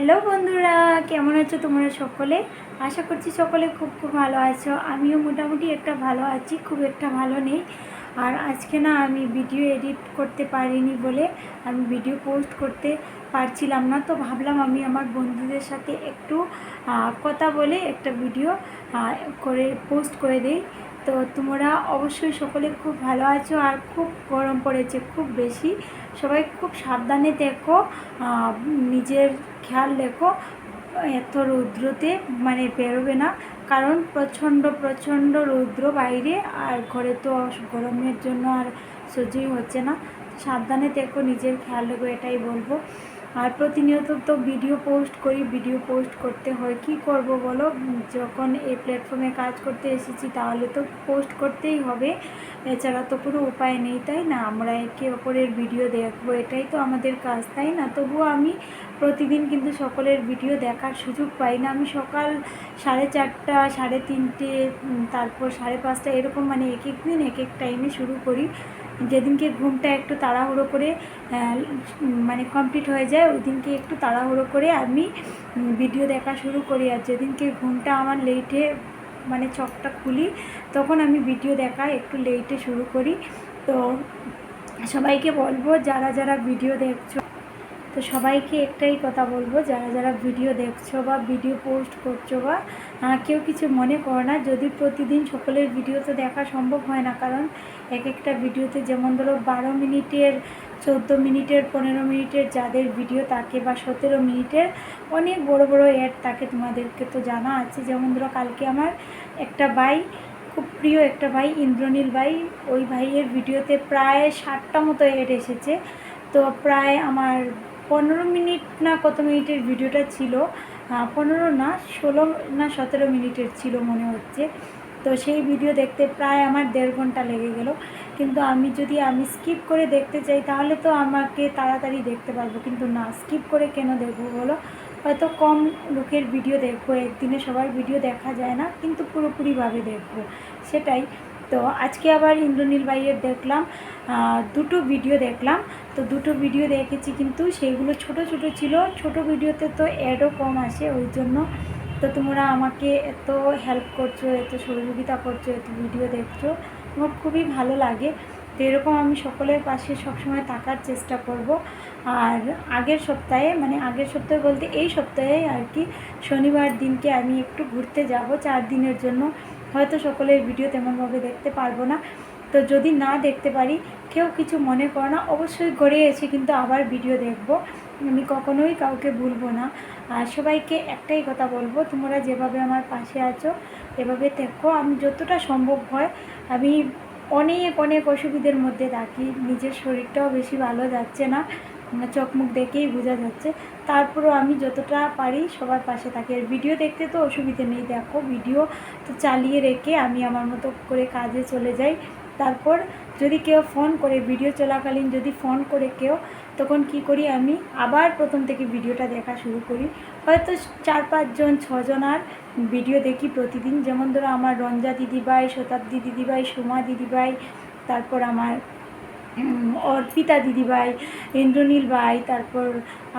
Hello বন্ধুরা, কেমন আছো তোমরা সকলে? আশা করছি সকলে খুব খুব ভালো আছো। আমিও মোটামুটি একটা ভালো আছি, খুব একটা ভালো নেই। আর আজকে না আমি ভিডিও এডিট করতে পারিনি বলে আমি ভিডিও পোস্ট করতে পারছিলাম না। তো ভাবলাম আমি আমার বন্ধুদের সাথে একটু কথা বলে একটা ভিডিও করে পোস্ট করে দিই। তো তোমরা অবশ্যই সকলে খুব ভালো আছো। আর খুব গরম পড়েছে, খুব বেশি। সবাই খুব সাবধানে দেখো, নিজের খেয়াল রেখো। এত রৌদ্রতে মানে বেরোবে না, কারণ প্রচণ্ড প্রচণ্ড রৌদ্র বাইরে, আর ঘরে তো গরমের জন্য আর সহ্যই হচ্ছে না। সাবধানে দেখো, নিজের খেয়াল রেখো, এটাই বলবো। আর প্রতিনিয়ত তো ভিডিও পোস্ট করি, ভিডিও পোস্ট করতে হয়, কি করব বলো? যখন এই প্ল্যাটফর্মে কাজ করতে এসেছি তাহলে তো পোস্ট করতেই হবে, এছাড়া তো কোনো উপায় নেই, তাই না? আমরা একে অপরের ভিডিও দেখবো, এটাই তো আমাদের কাজ, তাই না? তবুও আমি প্রতিদিন কিন্তু সকলের ভিডিও দেখার সুযোগ পাই না। আমি সকাল 4:30, 3:30, তারপর 5:30 এরকম, মানে এক এক দিন এক এক টাইমে শুরু করি। যেদিনকে ঘুমটা একটু তাড়াহুড়ো করে মানে কমপ্লিট হয়ে যায়, ওই দিনকে একটু তাড়াহুড়ো করে আমি ভিডিও দেখা শুরু করি। আর যেদিনকে ঘুমটা আমার লেটে মানে চোখটা খুলি, তখন আমি ভিডিও দেখা একটু লেটে শুরু করি। তো সবাইকে বলবো, যারা যারা ভিডিও দেখছো, তো সবাইকে একটাই কথা বলবো, যারা যারা ভিডিও দেখছো বা ভিডিও পোস্ট করছো বা কেউ কিছু মনে করো না। যদি প্রতিদিন সকলের ভিডিও তো দেখা সম্ভব হয় না, কারণ এক একটা ভিডিওতে যেমন ধরো 12 মিনিটের, 14 মিনিটের, 15 মিনিটের যাদের ভিডিও থাকে, বা 17 মিনিটের, অনেক বড় বড় অ্যাড থাকে, তোমাদেরকে তো জানা আছে। যেমন ধরো কালকে আমার একটা ভাই, খুব প্রিয় একটা ভাই, ইন্দ্রনীল ভাই, ওই ভাইয়ের ভিডিওতে প্রায় 60টা মতো অ্যাড এসেছে। তো প্রায় আমার 15 মিনিট না কত মিনিটের ভিডিওটা ছিল, 15 না 16 না 17 মিনিটের ছিল মনে হচ্ছে। তো সেই ভিডিও দেখতে প্রায় আমার 1.5 ঘন্টা লেগে গেল। কিন্তু আমি স্কিপ করে দেখতে চাই, তাহলে তো আমাকে তাড়াতাড়ি দেখতে পারবো, কিন্তু না, স্কিপ করে কেন দেখবো বলো? হয়তো কম লোকের ভিডিও দেখবো, একদিনে সবার ভিডিও দেখা যায় না, কিন্তু পুরোপুরিভাবে দেখবো, সেটাই। তো আজকে আবার ইন্দ্রনীল ভাইয়ের দেখলাম, দুটো ভিডিও দেখলাম। তো দুটো ভিডিও দেখেছি, কিন্তু সেইগুলো ছোট ছোট ছিল। ছোট ভিডিওতে তো অ্যাডও কম আসে, ওই জন্য। তো তোমরা আমাকে এত হেল্প করছো, এত সহযোগিতা করছো, এত ভিডিও দেখছো, আমার খুবই ভালো লাগে। তো এরকম আমি সকলের পাশে সবসময় থাকার চেষ্টা করব। আর আগের সপ্তাহে, মানে আগের সপ্তাহে বলতে এই সপ্তাহে আর কি, শনিবার দিনকে আমি একটু ঘুরতে যাব 4 দিনের জন্য। হয়তো সকলের ভিডিও তেমনভাবে দেখতে পারবো না। তো যদি না দেখতে পারি, কেউ কিছু মনে করো না, অবশ্যই ঘরে এসে কিন্তু আবার ভিডিও দেখব। আমি কখনোই কাউকে ভুলবো না। আর সবাইকে একটাই কথা বলবো, তোমরা যেভাবে আমার পাশে আছো এভাবে দেখো। আমি যতটা সম্ভব হয়, আমি অনেক অনেক অসুবিধার মধ্যে থাকি, নিজের শরীরটাও বেশি ভালো যাচ্ছে না, চোখ মুখ দেখেই বোঝা যাচ্ছে। তারপরেও আমি যতটা পারি সবার পাশে থাকি। আর ভিডিও দেখতে তো অসুবিধে নেই, দেখো ভিডিও তো চালিয়ে রেখে আমি আমার মতো করে কাজে চলে যাই। তারপর যদি কেউ ফোন করে, ভিডিও চলাকালীন যদি ফোন করে কেউ, তখন কি করি, আমি আবার প্রথম থেকে ভিডিওটা দেখা শুরু করি। হয়তো 4-5 জন 6 জনার ভিডিও দেখি প্রতিদিন। যেমন ধরো আমার রঞ্জা দিদিভাই, শতাব্দী দিদিভাই, সোমা দিদিভাই, তারপর আমার অর্পিতা দিদিভাই, ইন্দ্রনীল ভাই, তারপর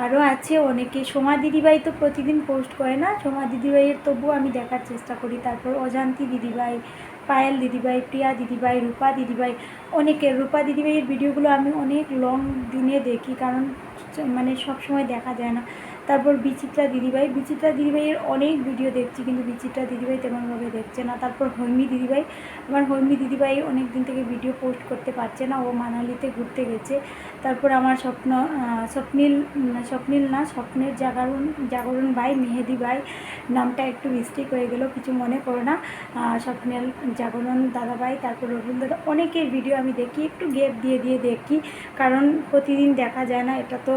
আরও আছে অনেকে। সোমা দিদিভাই তো প্রতিদিন পোস্ট করে না, সোমা দিদিভাইয়ের তবুও আমি দেখার চেষ্টা করি। তারপর অজান্তি দিদিভাই, পায়েল দিদিভাই, প্রিয়া দিদিভাই, রূপা দিদিভাই, অনেকের। রূপা দিদিভাইয়ের ভিডিওগুলো আমি অনেক লং দিনে দেখি, কারণ মানে সব সময় দেখা যায় না। তারপর বিচিত্রা দিদিভাইয়ের অনেক ভিডিও দেখছি, কিন্তু বিচিত্রা দিদিভাই তেমনভাবে দেখছে না। তারপর হৈমি দিদিভাই, আমার হৈমি দিদিভাই অনেক দিন থেকে ভিডিও পোস্ট করতে পারছে না, ও মানালিতে ঘুরতে গেছে। তারপর আমার স্বপ্নের জাগরণ ভাই, মেহেদি ভাই, নামটা একটু মিস্টেক হয়ে গেল, কিছু মনে করো না। স্বপ্নের জাগরণ দাদাভাই, তারপর রবীন্দ্র, অনেকের ভিডিও আমি দেখি, একটু গ্যাপ দিয়ে দিয়ে দেখি, কারণ প্রতিদিন দেখা যায় না, এটা তো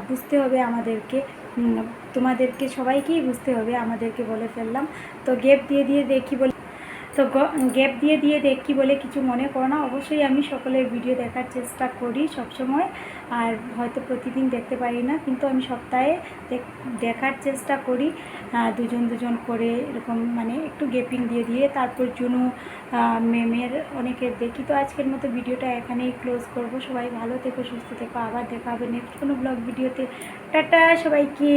বুঝতে হবে আমাদেরকে, তোমাদেরকে সবাইকেই বুঝতে হবে, আমাদেরকে বলে ফেললাম। তো গ্যাপ দিয়ে দিয়ে দেখি বলে, তো গ্যাপ দিয়ে দিয়ে দেখি বলে কিছু মনে করো না। অবশ্যই আমি সকলের ভিডিও দেখার চেষ্টা করি সবসময়। আর হয়তো প্রতিদিন দেখতে পারি না, কিন্তু আমি সপ্তাহে দেখার চেষ্টা করি, দুজন দুজন করে এরকম, মানে একটু গ্যাপিং দিয়ে দিয়ে। তারপর জুনু ম্যামের অনেকের দেখি। তো আজকের মতো ভিডিওটা এখানেই ক্লোজ করব। সবাই ভালো থেকো, সুস্থ থেকো, আবার দেখা হবে নেক্সট কোনো ব্লগ ভিডিওতে। টাটা সবাইকে।